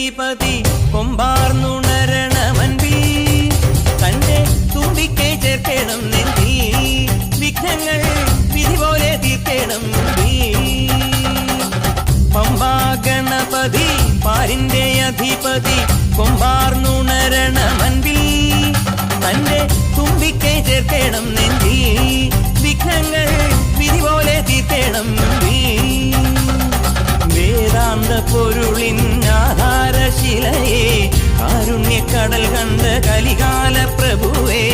അധിപതി കൊമ്പാർന്നുണരണമൻപിൽ തന്റെ തുമ്പിക്കൈ ചേർക്കണം നെഞ്ചി വിഘ്നങ്ങൾ വിധി പോലെ തീർക്കണം പമ്പാ ഗണപതി പാരിന്റെ അധിപതി കൊമ്പാർന്നുണരണമൻപിൽ തന്റെ തുമ്പിക്കൈ ചേർക്കണം നെഞ്ചി വിഘ്നങ്ങൾ വിധി പോലെ തീർക്കണം വേദാന്ത പൊരുളിൻ ആധാരശിലയെ കാരുണ്യക്കടൽ കണ്ട കലികാല പ്രഭുവേ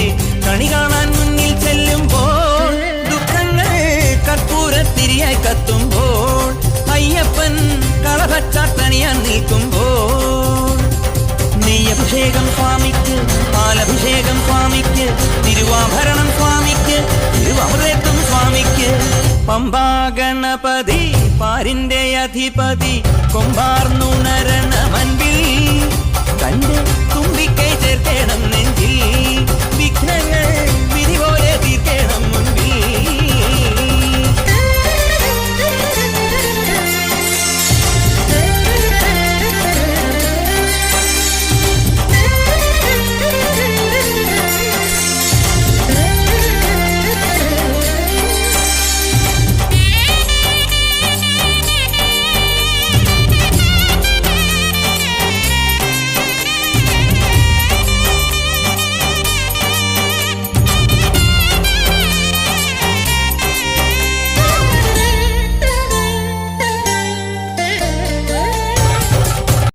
കണി കാണാൻ മുന്നിൽ ചെല്ലുമ്പോൾ ദുഃഖങ്ങൾ കർപ്പൂരത്തിരിയായി കത്തുമ്പോൾ അയ്യപ്പൻ കളഭച്ചാട്ടണിയാൻ നിൽക്കുമ്പോൾ നെയ്യഭിഷേകം സ്വാമിക്ക് പാലഭിഷേകം സ്വാമിക്ക് തിരുവാഭരണം സ്വാമിക്ക് തിരുവമൃതത്വം സ്വാമിക്ക് പമ്പാ ഗണപതി പാരിന്റെ അധിപതി കൊമ്പാർന്നുണരണമൻപിൽ തന്റെ തുമ്പിക്കൈ ചേർക്കണം